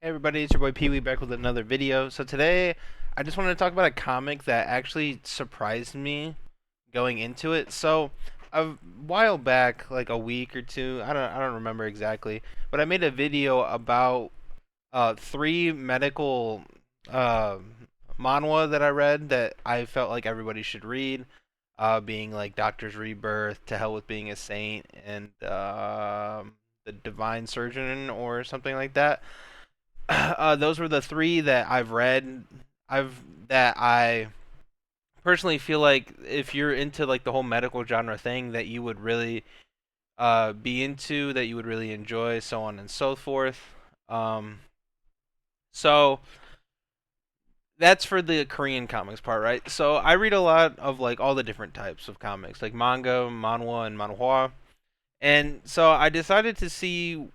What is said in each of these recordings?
Hey everybody, it's your boy Pee Wee back with another video. So today, I just wanted to talk about a comic that actually surprised me going into it. So a while back, like a week or two, I don't remember exactly, but I made a video about three medical uh, manhwa that I read that I felt like everybody should read. Being like Doctor's Rebirth, To Hell with Being a Saint, and The Divine Surgeon or something like that. Those were the three that I've read. I personally feel like if you're into like the whole medical genre thing, that you would really be into, that you would really enjoy, so on and so forth. Um, so that's for the Korean comics part, right? So I read a lot of like all the different types of comics, like manga, manhwa, and manhwa. And so I decided to see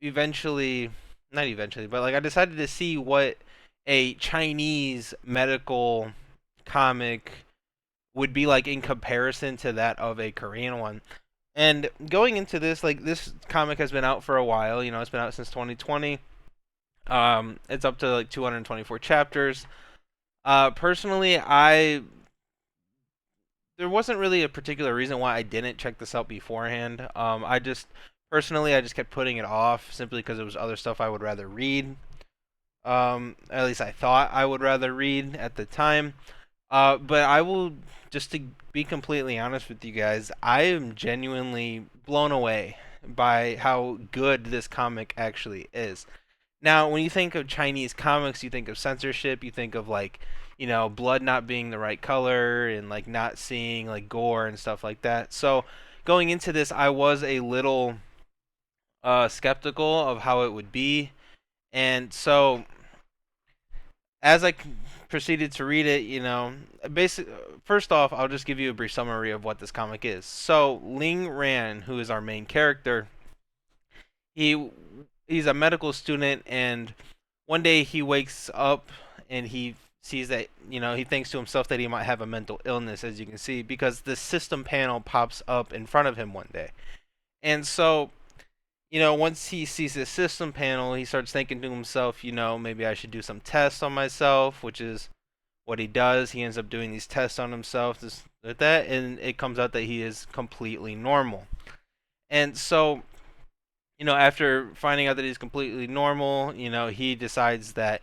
eventually, not eventually, but like I decided to see what a Chinese medical comic would be like in comparison to that of a Korean one. And going into this, like this comic has been out for a while. It's been out since 2020. It's up to like 224 chapters. Personally, I there wasn't really a particular reason why I didn't check this out beforehand. I just personally I just kept putting it off simply because it was other stuff I would rather read. At least I thought I would rather read at the time. But I will just to be completely honest with you guys, I am genuinely blown away by how good this comic actually is. Now, when you think of Chinese comics, you think of censorship, you think of like, blood not being the right color and like not seeing like gore and stuff like that. So, going into this, I was a little skeptical of how it would be. And so, as I proceeded to read it, basic first off, I'll just give you a brief summary of what this comic is. So, Ling Ran, who is our main character, he he's a medical student, and one day he wakes up and he sees that he thinks to himself that he might have a mental illness, as you can see, because the system panel pops up in front of him one day. And so, once he sees this system panel, he starts thinking to himself, maybe I should do some tests on myself, which is what he does. He ends up doing these tests on himself, this that, and it comes out that he is completely normal. And so, after finding out that he's completely normal, he decides that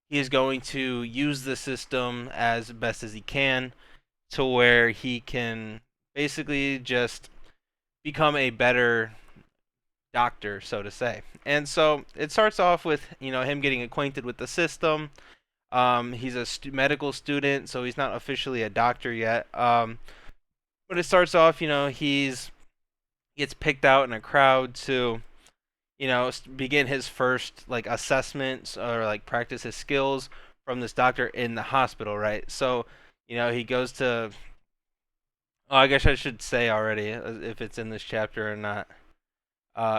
he is going to use the system as best as he can to where he can basically just become a better doctor, so to say. And so it starts off with, him getting acquainted with the system. He's a medical student, so he's not officially a doctor yet. But it starts off, gets picked out in a crowd to begin his first like assessments or like practice his skills from this doctor in the hospital, right? So, he goes to. Oh, I guess I should say already if it's in this chapter or not.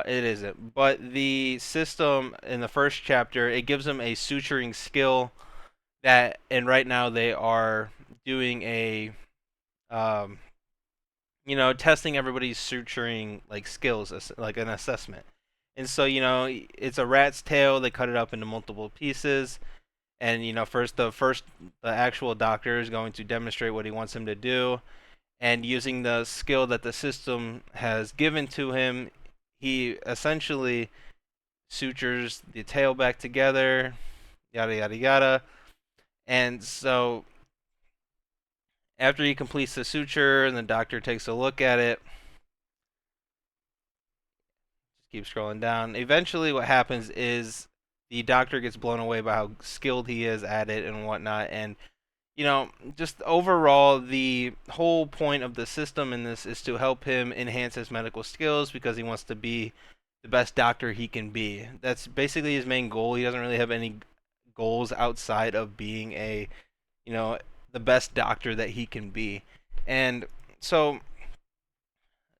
It isn't. But the system in the first chapter, it gives him a suturing skill and right now they are doing a, um, testing everybody's suturing like skills, like an assessment. And so, it's a rat's tail. They cut it up into multiple pieces, and the actual doctor is going to demonstrate what he wants him to do, and using the skill that the system has given to him, he essentially sutures the tail back together, yada yada yada. And so after he completes the suture and the doctor takes a look at it, just keep scrolling down. Eventually, what happens is the doctor gets blown away by how skilled he is at it and whatnot. And just overall, the whole point of the system in this is to help him enhance his medical skills because he wants to be the best doctor he can be. That's basically his main goal. He doesn't really have any goals outside of being you know, the best doctor that he can be. And so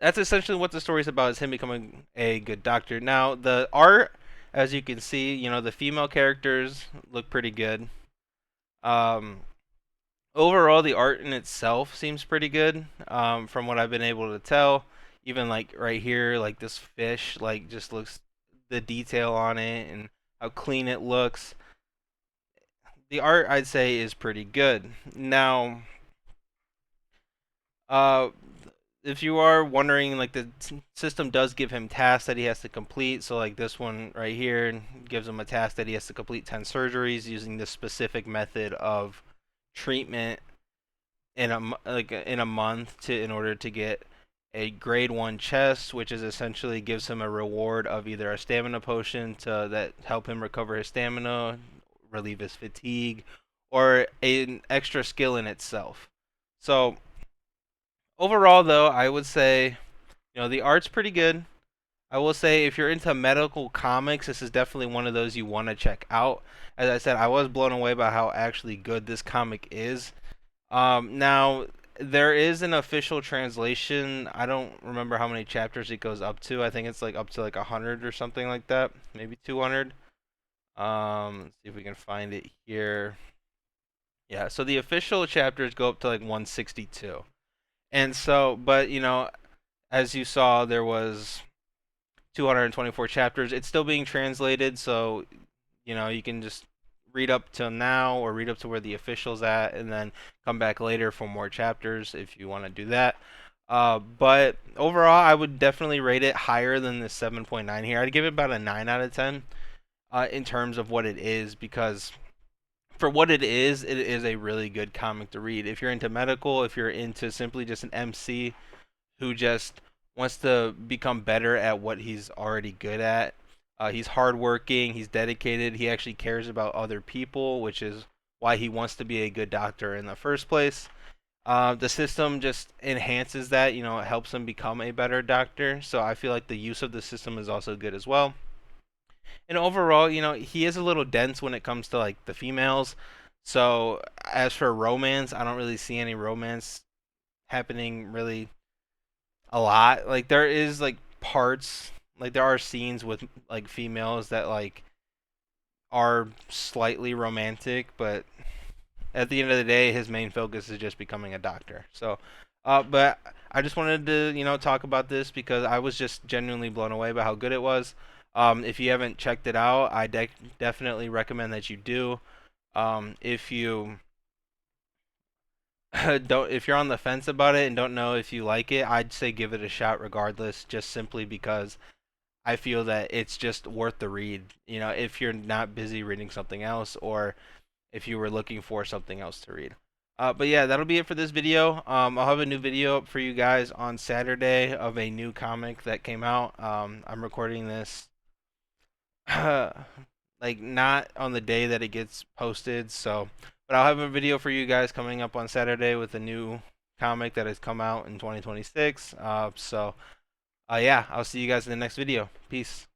that's essentially what the story's about, is him becoming a good doctor. Now, the art, as you can see, the female characters look pretty good. Um, Overall, the art in itself seems pretty good, from what I've been able to tell. Even like right here, like this fish, like just looks, the detail on it and how clean it looks. The art, I'd say, is pretty good. Now, uh, if you are wondering, like, the system does give him tasks that he has to complete. So like this one right here gives him a task that he has to complete 10 surgeries using this specific method of treatment like in a month to in order to get a grade 1 chest, which is essentially gives him a reward of either a stamina potion to that help him recover his stamina, relieve his fatigue, or an extra skill in itself. So overall, though, I would say, the art's pretty good. I will say, if you're into medical comics, this is definitely one of those you want to check out. As I said, I was blown away by how actually good this comic is. Now, there is an official translation. I don't remember how many chapters it goes up to. I think it's like up to like 100 or something like that, maybe 200. Let's see if we can find it here. Yeah, so the official chapters go up to like 162. And so, but as you saw, there was 224 chapters. It's still being translated, so you can just read up to now or read up to where the official's at, and then come back later for more chapters if you want to do that. But overall, I would definitely rate it higher than the 7.9 here. I'd give it about a 9 out of 10 in terms of what it is, because for what it is a really good comic to read. If you're into medical, if you're into simply just an MC who just wants to become better at what he's already good at. He's hardworking, he's dedicated, he actually cares about other people, which is why he wants to be a good doctor in the first place. The system just enhances that, it helps him become a better doctor. So I feel like the use of the system is also good as well. And overall, he is a little dense when it comes to like the females. So as for romance, I don't really see any romance happening really a lot. Like there is like parts, like there are scenes with like females that like are slightly romantic, but at the end of the day, his main focus is just becoming a doctor. So, but I just wanted to talk about this because I was just genuinely blown away by how good it was. If you haven't checked it out, I definitely recommend that you do. If you don't if you're on the fence about it and don't know if you like it, I'd say give it a shot regardless, just simply because I feel that it's just worth the read. If you're not busy reading something else, or if you were looking for something else to read. But yeah, that'll be it for this video. I'll have a new video up for you guys on Saturday of a new comic that came out. I'm recording this like not on the day that it gets posted, so but I'll have a video for you guys coming up on Saturday with a new comic that has come out in 2026. Yeah, I'll see you guys in the next video. Peace.